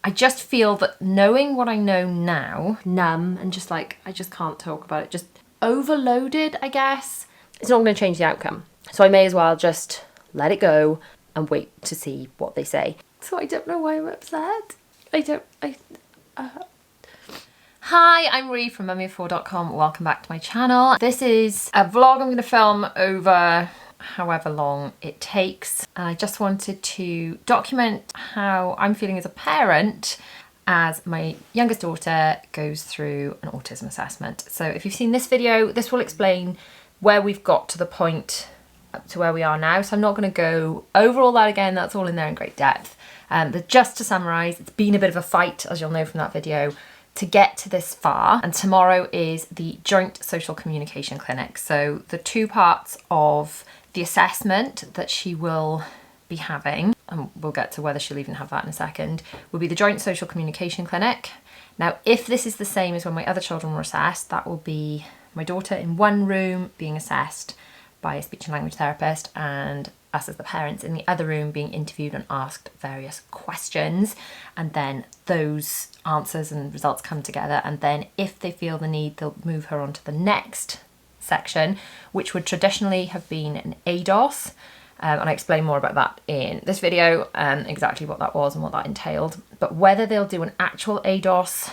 I just feel that knowing what I know now, numb and just like, I just can't talk about it, just overloaded, I guess. It's not going to change the outcome. So I may as well just let it go and wait to see what they say. So I don't know why I'm upset. Hi, I'm Ree from mummy4.com. Welcome back to my channel. This is a vlog I'm going to film over however long it takes. And I just wanted to document how I'm feeling as a parent as my youngest daughter goes through an autism assessment. So if you've seen this video, this will explain where we've got to the point up to where we are now. So I'm not going to go over all that again. That's all in there in great depth. But just to summarise, it's been a bit of a fight, as you'll know from that video, to get to this far. And tomorrow is the joint social communication clinic. So the two parts of the assessment that she will be having, and we'll get to whether she'll even have that in a second, will be the joint social communication clinic. Now, if this is the same as when my other children were assessed, that will be my daughter in one room being assessed by a speech and language therapist, and us as the parents in the other room being interviewed and asked various questions, and then those answers and results come together, and then if they feel the need, they'll move her on to the next section, which would traditionally have been an ADOS, and I explain more about that in this video, exactly what that was and what that entailed. But whether they'll do an actual ADOS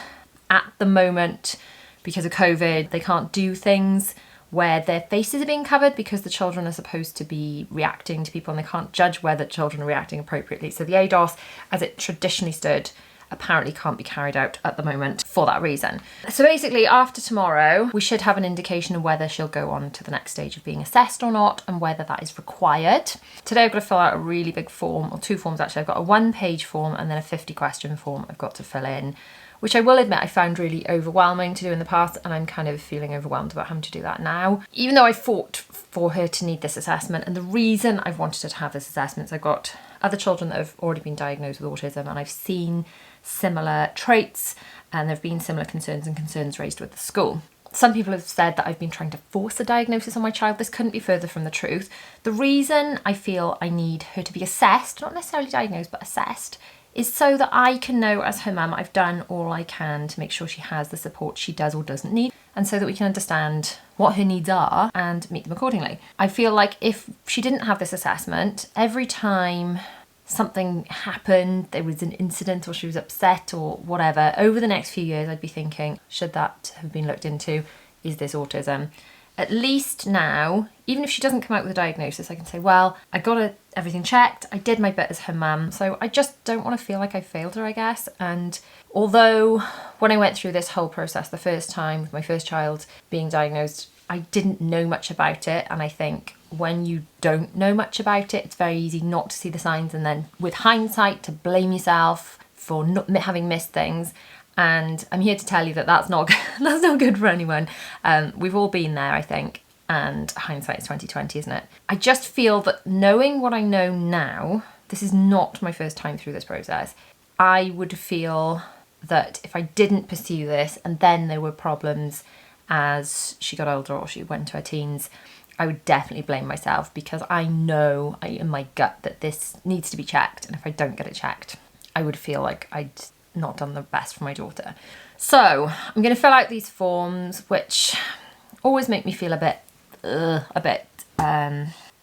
at the moment, because of COVID, they can't do things where their faces are being covered because the children are supposed to be reacting to people and they can't judge whether children are reacting appropriately. So the ADOS, as it traditionally stood, apparently can't be carried out at the moment for that reason. So basically, after tomorrow, we should have an indication of whether she'll go on to the next stage of being assessed or not, and whether that is required. Today I've got to fill out a really big form, or two forms actually. I've got a 1-page form and then a 50-question form I've got to fill in, which I will admit I found really overwhelming to do in the past, and I'm kind of feeling overwhelmed about having to do that now. Even though I fought for her to need this assessment, and the reason I've wanted her to have this assessment is I've got other children that have already been diagnosed with autism, and I've seen similar traits, and there have been similar concerns raised with the school. Some people have said that I've been trying to force a diagnosis on my child. This couldn't be further from the truth. The reason I feel I need her to be assessed, not necessarily diagnosed, but assessed, is so that I can know as her mum I've done all I can to make sure she has the support she does or doesn't need, and so that we can understand what her needs are and meet them accordingly. I feel like if she didn't have this assessment, every time something happened, there was an incident or she was upset or whatever, over the next few years I'd be thinking, should that have been looked into? Is this autism? At least now, even if she doesn't come out with a diagnosis, I can say, well, I got everything checked, I did my bit as her mum, so I just don't want to feel like I failed her, I guess. And although when I went through this whole process the first time with my first child being diagnosed, I didn't know much about it, and I think when you don't know much about it, it's very easy not to see the signs and then with hindsight to blame yourself for not having missed things. And I'm here to tell you that that's not good for anyone. We've all been there, I think, and hindsight is 20/20, isn't it? I just feel that knowing what I know now, this is not my first time through this process, I would feel that if I didn't pursue this and then there were problems as she got older or she went into her teens, I would definitely blame myself, because I know in my gut that this needs to be checked, and if I don't get it checked, I would feel like I'd not done the best for my daughter. So I'm going to fill out these forms, which always make me feel a bit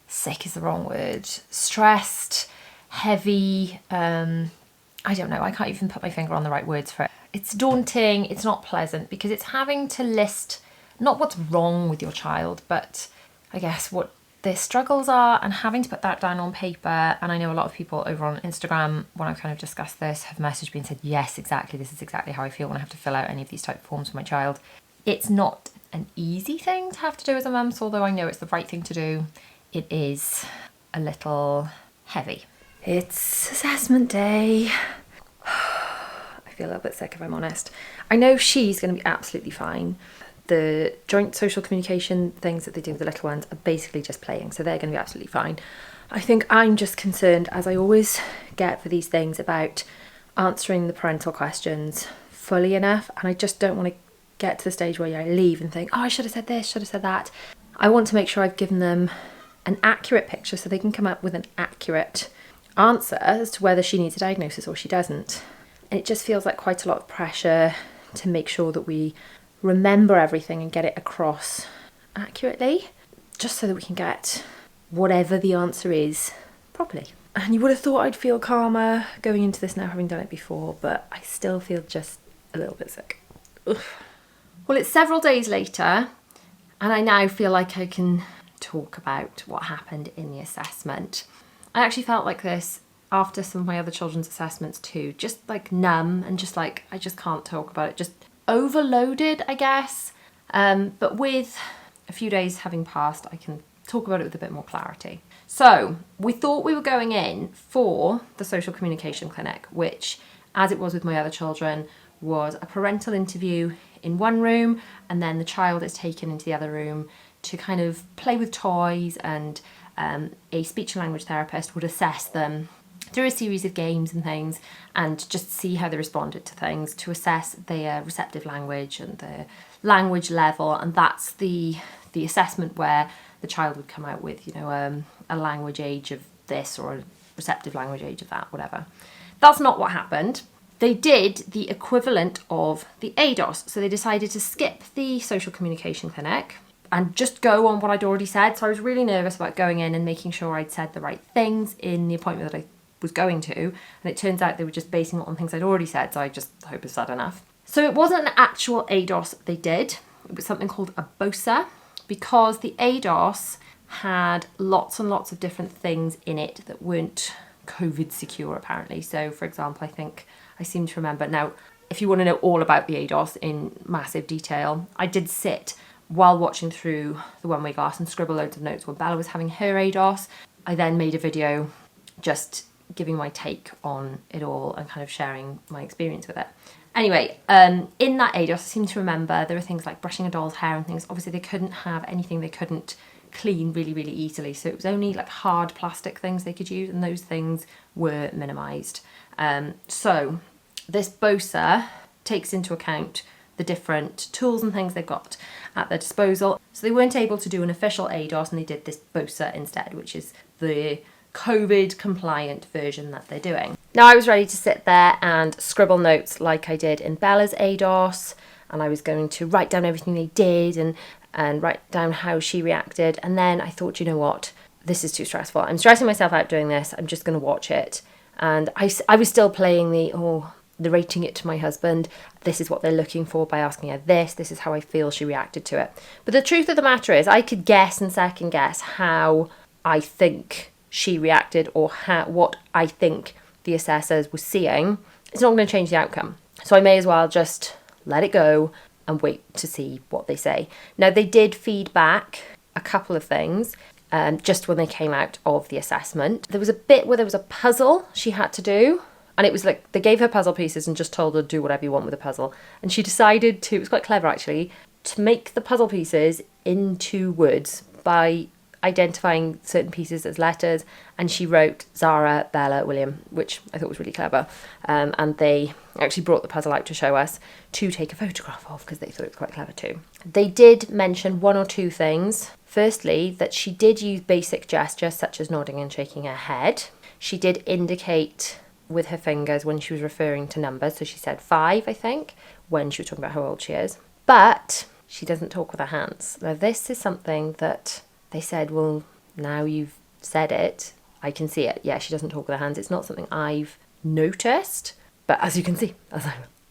sick is the wrong word, stressed, heavy. I don't know, I can't even put my finger on the right words for it. It's daunting, it's not pleasant, because it's having to list not what's wrong with your child, but I guess what their struggles are, and having to put that down on paper. And I know a lot of people over on Instagram, when I've kind of discussed this, have messaged me and said, yes, exactly, this is exactly how I feel when I have to fill out any of these type of forms for my child. It's not an easy thing to have to do as a mum, so although I know it's the right thing to do, it is a little heavy. It's assessment day. I feel a little bit sick, if I'm honest. I know she's going to be absolutely fine. The joint social communication things that they do with the little ones are basically just playing, so they're going to be absolutely fine. I think I'm just concerned, as I always get for these things, about answering the parental questions fully enough, and I just don't want to get to the stage where I leave and think, oh, I should have said this, should have said that. I want to make sure I've given them an accurate picture so they can come up with an accurate answer as to whether she needs a diagnosis or she doesn't. And it just feels like quite a lot of pressure to make sure that we remember everything and get it across accurately, just so that we can get whatever the answer is properly. And you would have thought I'd feel calmer going into this now, having done it before, but I still feel just a little bit sick. Ugh. Well, it's several days later, and I now feel like I can talk about what happened in the assessment. I actually felt like this after some of my other children's assessments too, just like numb and just like, I just can't talk about it, just overloaded, I guess. But with a few days having passed, I can talk about it with a bit more clarity. So we thought we were going in for the social communication clinic, which, as it was with my other children, was a parental interview in one room, and then the child is taken into the other room to kind of play with toys, and a speech and language therapist would assess them through a series of games and things, and just see how they responded to things, to assess their receptive language and their language level. And that's the assessment where the child would come out with, you know, a language age of this or a receptive language age of that, whatever. That's not what happened. They did the equivalent of the ADOS. So they decided to skip the social communication clinic and just go on what I'd already said. So I was really nervous about going in and making sure I'd said the right things in the appointment that I was going to. And it turns out they were just basing it on things I'd already said. So I just hope I've said enough. So it wasn't an actual ADOS they did. It was something called a BOSA, because the ADOS had lots and lots of different things in it that weren't COVID secure, apparently. So, for example, I seem to remember. Now, if you want to know all about the ADOS in massive detail, I did sit while watching through the one-way glass and scribble loads of notes when Bella was having her ADOS. I then made a video just giving my take on it all and kind of sharing my experience with it. Anyway, in that ADOS, I seem to remember there were things like brushing a doll's hair and things. Obviously, they couldn't have anything they couldn't clean really, really easily. So it was only like hard plastic things they could use, and those things were minimised. So this BOSA takes into account the different tools and things they've got at their disposal. So they weren't able to do an official ADOS, and they did this BOSA instead, which is the COVID compliant version that they're doing. Now I was ready to sit there and scribble notes like I did in Bella's ADOS, and I was going to write down everything they did and write down how she reacted. And then I thought, you know what, this is too stressful. I'm stressing myself out doing this. I'm just going to watch it. And I was still playing the rating it to my husband. This is what they're looking for by asking her this. This is how I feel she reacted to it. But the truth of the matter is, I could guess and second guess how I think she reacted, or what I think the assessors were seeing. It's not going to change the outcome. So I may as well just let it go and wait to see what they say. Now, they did feed back a couple of things just when they came out of the assessment. There was a bit where there was a puzzle she had to do, and it was like they gave her puzzle pieces and just told her, do whatever you want with the puzzle. And she decided to, it was quite clever actually, to make the puzzle pieces into words by identifying certain pieces as letters, and she wrote Zara, Bella, William, which I thought was really clever. And they actually brought the puzzle out to show us to take a photograph of, because they thought it was quite clever too. They did mention one or two things. Firstly, that she did use basic gestures such as nodding and shaking her head. She did indicate with her fingers when she was referring to numbers. So she said 5, I think, when she was talking about how old she is. But she doesn't talk with her hands. Now, this is something that they said, well, now you've said it, I can see it. Yeah, she doesn't talk with her hands. It's not something I've noticed. But as you can see,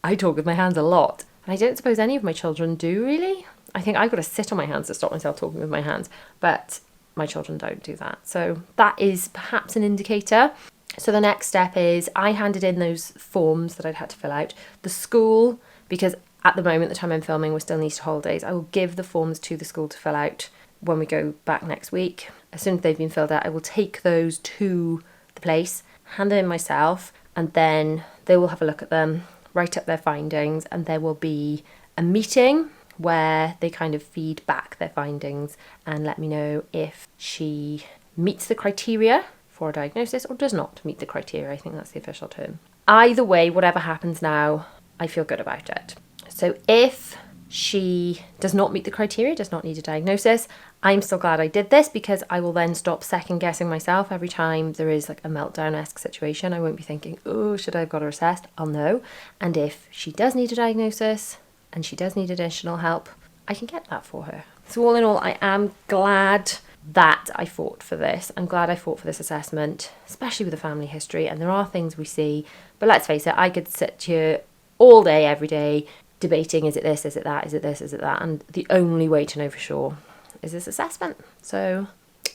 I talk with my hands a lot. And I don't suppose any of my children do, really. I think I've got to sit on my hands to stop myself talking with my hands. But my children don't do that. So that is perhaps an indicator. So the next step is I handed in those forms that I'd had to fill out. The school, because at the moment, the time I'm filming, we're still in Easter holidays, I will give the forms to the school to fill out when we go back next week. As soon as they've been filled out, I will take those to the place, hand them in myself, and then they will have a look at them, write up their findings, and there will be a meeting where they kind of feed back their findings and let me know if she meets the criteria for a diagnosis or does not meet the criteria. I think that's the official term. Either way, whatever happens now, I feel good about it. So if she does not meet the criteria, does not need a diagnosis, I'm still glad I did this because I will then stop second guessing myself every time there is like a meltdown-esque situation. I won't be thinking, oh, should I have got her assessed? I'll know. And if she does need a diagnosis and she does need additional help, I can get that for her. So all in all, I am glad that I fought for this. I'm glad I fought for this assessment, especially with the family history. And there are things we see, but let's face it, I could sit here all day, every day, debating, is it this, is it that, is it this, is it that? And the only way to know for sure is this assessment. So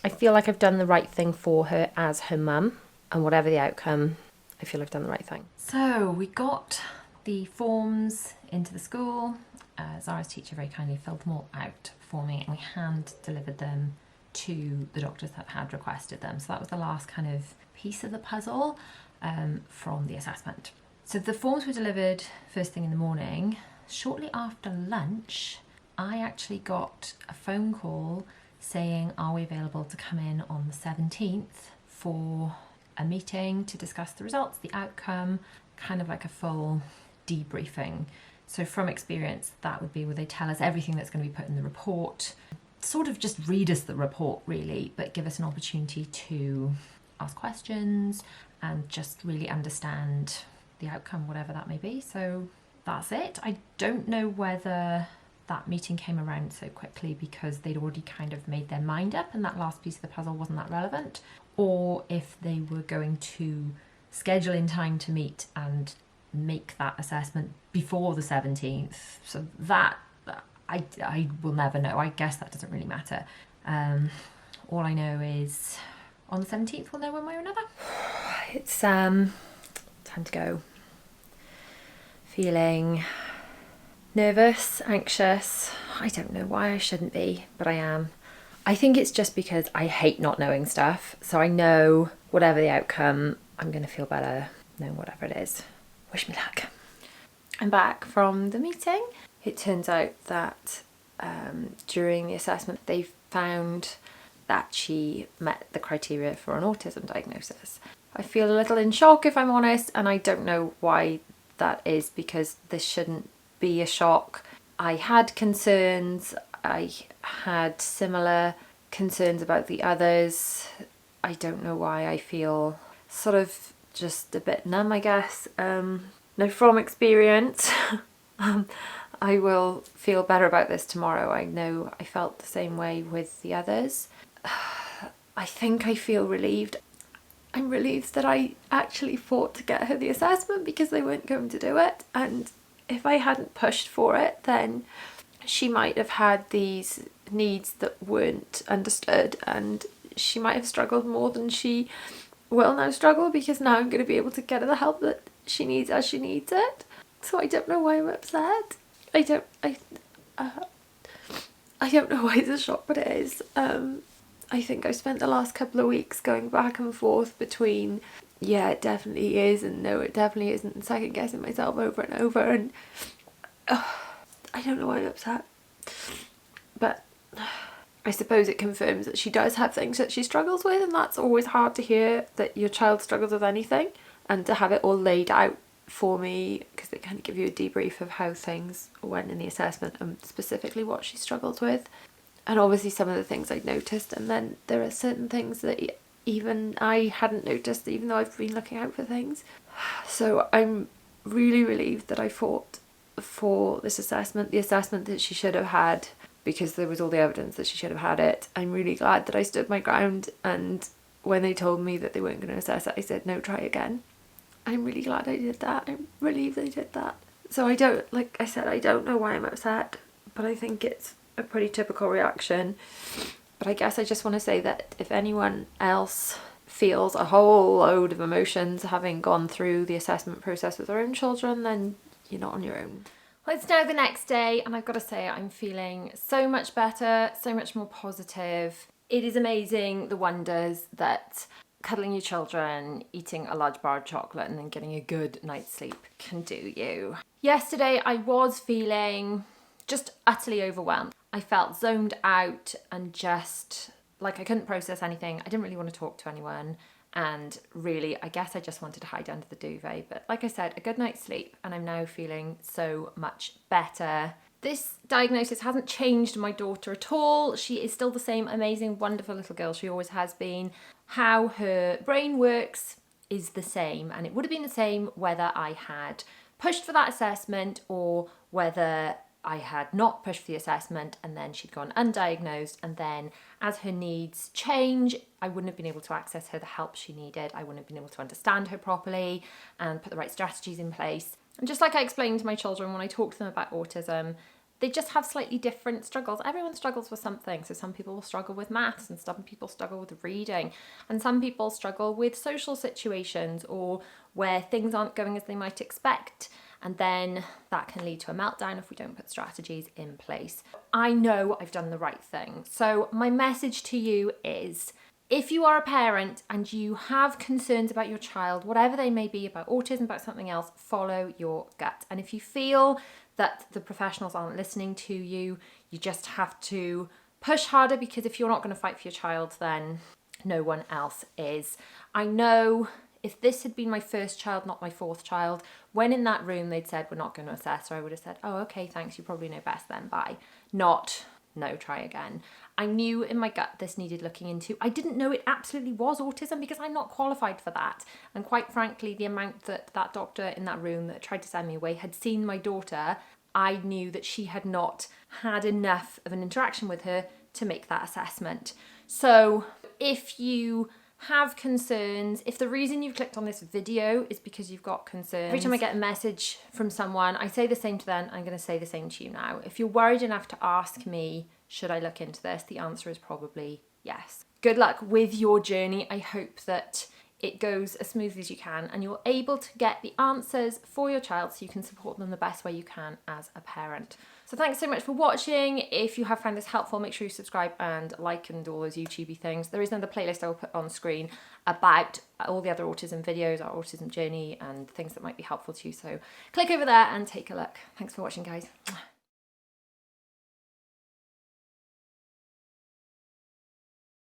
I feel like I've done the right thing for her as her mum, and whatever the outcome, I feel I've done the right thing. So we got the forms into the school. Zara's teacher very kindly filled them all out for me, and we hand delivered them to the doctors that had requested them. So that was the last kind of piece of the puzzle from the assessment. So the forms were delivered first thing in the morning. Shortly after lunch, I actually got a phone call saying, are we available to come in on the 17th for a meeting to discuss the results, the outcome, kind of like a full debriefing. So from experience, that would be where they tell us everything that's going to be put in the report, sort of just read us the report really, but give us an opportunity to ask questions and just really understand the outcome, whatever that may be. So that's it. I don't know whether that meeting came around so quickly because they'd already kind of made their mind up and that last piece of the puzzle wasn't that relevant, or if they were going to schedule in time to meet and make that assessment before the 17th. So that I will never know. I guess that doesn't really matter. All I know is on the 17th we'll know one way or another. It's time to go. Feeling nervous, anxious. I don't know why I shouldn't be, but I am. I think it's just because I hate not knowing stuff. So I know whatever the outcome, I'm going to feel better knowing whatever it is. Wish me luck. I'm back from the meeting. It turns out that during the assessment, they found that she met the criteria for an autism diagnosis. I feel a little in shock, if I'm honest, and I don't know why that is, because this shouldn't be a shock. I had concerns. I had similar concerns about the others. I don't know why I feel sort of just a bit numb, I guess. Now from experience, I will feel better about this tomorrow. I know I felt the same way with the others. I think I feel relieved. I'm relieved that I actually fought to get her the assessment because they weren't going to do it, and if I hadn't pushed for it, then she might have had these needs that weren't understood, and she might have struggled more than she will now struggle, because now I'm going to be able to get her the help that she needs as she needs it. So I don't know why I'm upset. I don't know why it's a shock, but it is. I think I've spent the last couple of weeks going back and forth between, yeah, it definitely is, and no, it definitely isn't, and second guessing myself over and over, and I don't know why I'm upset. But I suppose it confirms that she does have things that she struggles with, and that's always hard to hear, that your child struggles with anything, and to have it all laid out for me, because they kind of give you a debrief of how things went in the assessment and specifically what she struggles with. And obviously some of the things I'd noticed, and then there are certain things that even I hadn't noticed, even though I've been looking out for things. So I'm really relieved that I fought for this assessment, the assessment that she should have had, because there was all the evidence that she should have had it. I'm really glad that I stood my ground, and when they told me that they weren't going to assess it, I said no, try again. I'm really glad I did that. I'm relieved I did that. So I don't, like I said, I don't know why I'm upset, but I think it's a pretty typical reaction. But I guess I just want to say that if anyone else feels a whole load of emotions having gone through the assessment process with their own children, then you're not on your own. Well, it's now the next day, and I've got to say I'm feeling so much better, so much more positive. It is amazing the wonders that cuddling your children, eating a large bar of chocolate, and then getting a good night's sleep can do you. Yesterday I was feeling just utterly overwhelmed. I felt zoned out and just like I couldn't process anything. I didn't really want to talk to anyone, and really I guess I just wanted to hide under the duvet. But like I said, a good night's sleep, and I'm now feeling so much better. This diagnosis hasn't changed my daughter at all. She is still the same amazing, wonderful little girl she always has been. How her brain works is the same, and it would have been the same whether I had pushed for that assessment or whether I had not pushed for the assessment and then she'd gone undiagnosed, and then as her needs change, I wouldn't have been able to access her the help she needed. I wouldn't have been able to understand her properly and put the right strategies in place. And just like I explained to my children when I talk to them about autism, they just have slightly different struggles. Everyone struggles with something. So some people will struggle with maths, and some people struggle with reading, and some people struggle with social situations or where things aren't going as they might expect. And then that can lead to a meltdown if we don't put strategies in place. I know I've done the right thing. So my message to you is, if you are a parent and you have concerns about your child, whatever they may be, about autism, about something else, follow your gut. And if you feel that the professionals aren't listening to you, you just have to push harder, because if you're not going to fight for your child, then no one else is. I know if this had been my first child, not my fourth child, when in that room they'd said, we're not going to assess her, I would have said, oh, okay, thanks, you probably know best then, bye. Not, no, try again. I knew in my gut this needed looking into. I didn't know it absolutely was autism because I'm not qualified for that. And quite frankly, the amount that that doctor in that room that tried to send me away had seen my daughter, I knew that she had not had enough of an interaction with her to make that assessment. So if you have concerns, if the reason you've clicked on this video is because you've got concerns, every time I get a message from someone, I say the same to them, I'm going to say the same to you now. If you're worried enough to ask me, should I look into this? The answer is probably yes. Good luck with your journey. I hope that it goes as smoothly as you can and you're able to get the answers for your child so you can support them the best way you can as a parent. So thanks so much for watching. If you have found this helpful, make sure you subscribe and like and do all those YouTubey things. There is another playlist I will put on screen about all the other autism videos, our autism journey, and things that might be helpful to you. So click over there and take a look. Thanks for watching, guys.